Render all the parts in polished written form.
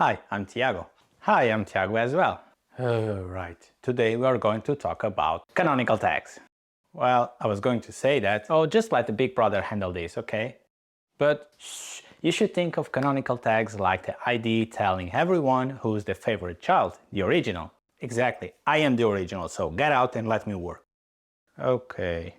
Hi, I'm Tiago. Hi, I'm Tiago as well. Right, today we are going to talk about canonical tags. Well, I was going to say that, oh, just let the big brother handle this, okay? But shh, you should think of canonical tags like the ID telling everyone who's the favorite child, the original. Exactly, I am the original, so get out and let me work. Okay.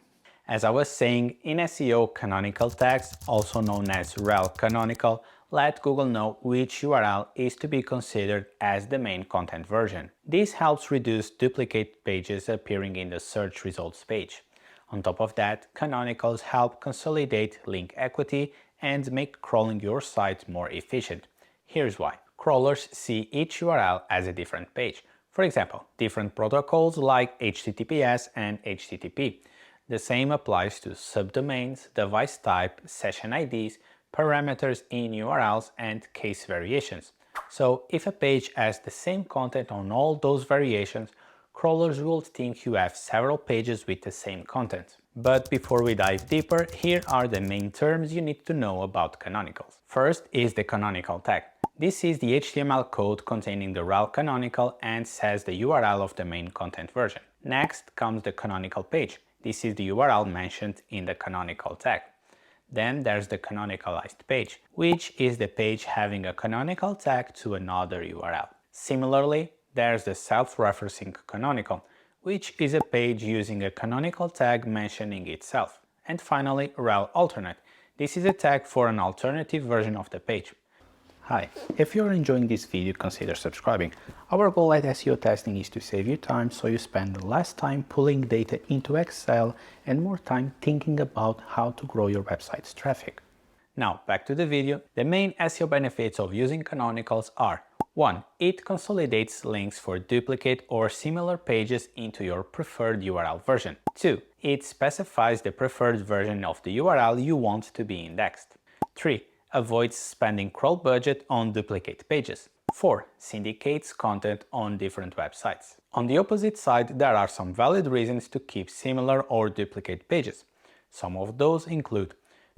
As I was saying, in SEO, canonical tags, also known as rel canonical, let Google know which URL is to be considered as the main content version. This helps reduce duplicate pages appearing in the search results page. On top of that, canonicals help consolidate link equity and make crawling your site more efficient. Here's why. Crawlers see each URL as a different page. For example, different protocols like HTTPS and HTTP. The same applies to subdomains, device type, session IDs, parameters in URLs, and case variations. So if a page has the same content on all those variations, crawlers will think you have several pages with the same content. But before we dive deeper, here are the main terms you need to know about canonicals. First is the canonical tag. This is the HTML code containing the rel canonical and says the URL of the main content version. Next comes the canonical page. This is the URL mentioned in the canonical tag. Then there's the canonicalized page, which is the page having a canonical tag to another URL. Similarly, there's the self-referencing canonical, which is a page using a canonical tag mentioning itself. And finally, rel alternate. This is a tag for an alternative version of the page. Hi, if you're enjoying this video, consider subscribing. Our goal at SEO Testing is to save you time so you spend less time pulling data into Excel and more time thinking about how to grow your website's traffic. Now, back to the video. The main SEO benefits of using canonicals are: 1. It consolidates links for duplicate or similar pages into your preferred URL version. 2. It specifies the preferred version of the URL you want to be indexed. 3. Avoids spending crawl budget on duplicate pages. 4. Syndicates content on different websites. On the opposite side, there are some valid reasons to keep similar or duplicate pages. Some of those include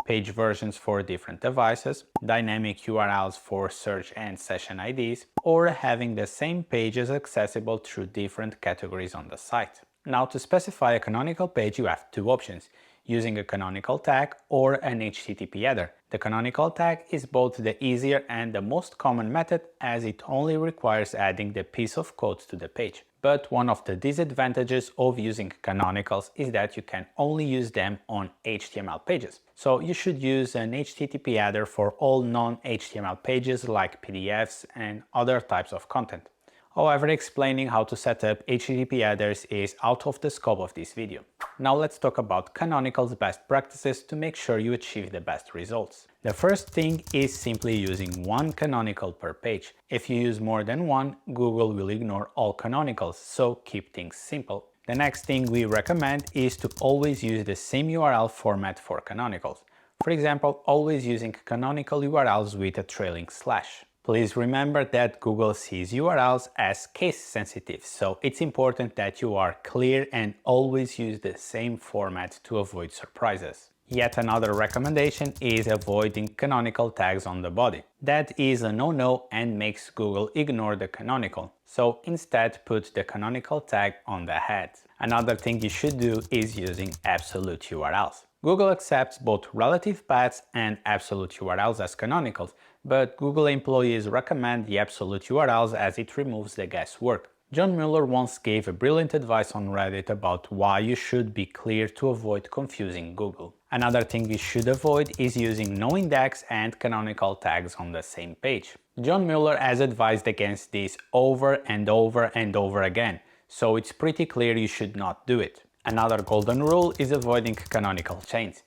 page versions for different devices, dynamic URLs for search and session IDs, or having the same pages accessible through different categories on the site. Now, to specify a canonical page, you have two options: using a canonical tag or an HTTP header. The canonical tag is both the easier and the most common method, as it only requires adding the piece of code to the page. But one of the disadvantages of using canonicals is that you can only use them on HTML pages. So you should use an HTTP header for all non-HTML pages like PDFs and other types of content. However, explaining how to set up HTTP headers is out of the scope of this video. Now let's talk about canonical's best practices to make sure you achieve the best results. The first thing is simply using one canonical per page. If you use more than one, Google will ignore all canonicals, so keep things simple. The next thing we recommend is to always use the same URL format for canonicals. For example, always using canonical URLs with a trailing slash. Please remember that Google sees URLs as case sensitive, so it's important that you are clear and always use the same format to avoid surprises. Yet another recommendation is avoiding canonical tags on the body. That is a no-no and makes Google ignore the canonical, so instead put the canonical tag on the head. Another thing you should do is using absolute URLs. Google accepts both relative paths and absolute URLs as canonicals, but Google employees recommend the absolute URLs as it removes the guesswork. John Mueller once gave a brilliant advice on Reddit about why you should be clear to avoid confusing Google. Another thing you should avoid is using noindex and canonical tags on the same page. John Mueller has advised against this over and over and over again, so it's pretty clear you should not do it. Another golden rule is avoiding canonical chains.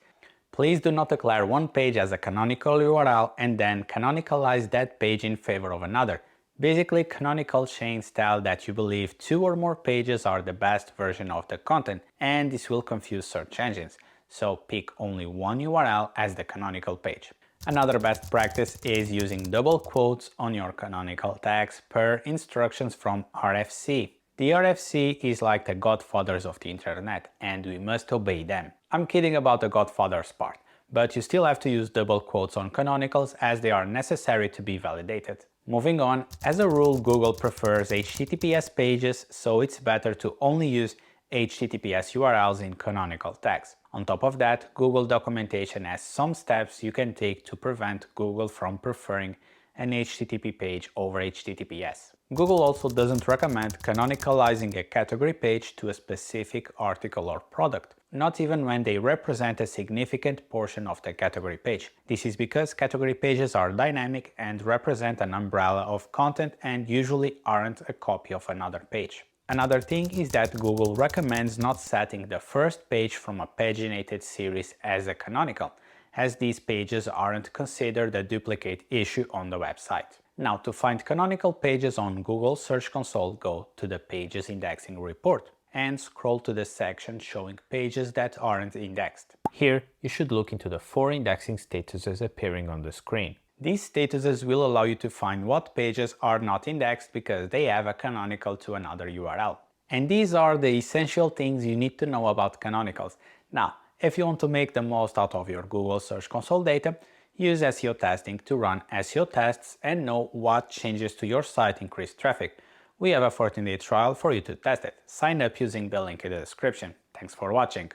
Please do not declare one page as a canonical URL and then canonicalize that page in favor of another. Basically, canonical chains tell that you believe two or more pages are the best version of the content, and this will confuse search engines. So pick only one URL as the canonical page. Another best practice is using double quotes on your canonical tags per instructions from RFC. The RFC is like the godfathers of the internet, and we must obey them. I'm kidding about the godfathers part, but you still have to use double quotes on canonicals as they are necessary to be validated. Moving on, as a rule, Google prefers HTTPS pages, so it's better to only use HTTPS URLs in canonical tags. On top of that, Google documentation has some steps you can take to prevent Google from preferring an HTTP page over HTTPS. Google also doesn't recommend canonicalizing a category page to a specific article or product, not even when they represent a significant portion of the category page. This is because category pages are dynamic and represent an umbrella of content and usually aren't a copy of another page. Another thing is that Google recommends not setting the first page from a paginated series as a canonical, as these pages aren't considered a duplicate issue on the website. Now, to find canonical pages on Google Search Console, go to the Pages Indexing report and scroll to the section showing pages that aren't indexed. Here, you should look into the 4 indexing statuses appearing on the screen. These statuses will allow you to find what pages are not indexed because they have a canonical to another URL. And these are the essential things you need to know about canonicals. Now, if you want to make the most out of your Google Search Console data, use SEO testing to run SEO tests and know what changes to your site increase traffic. We have a 14-day trial for you to test it. Sign up using the link in the description. Thanks for watching.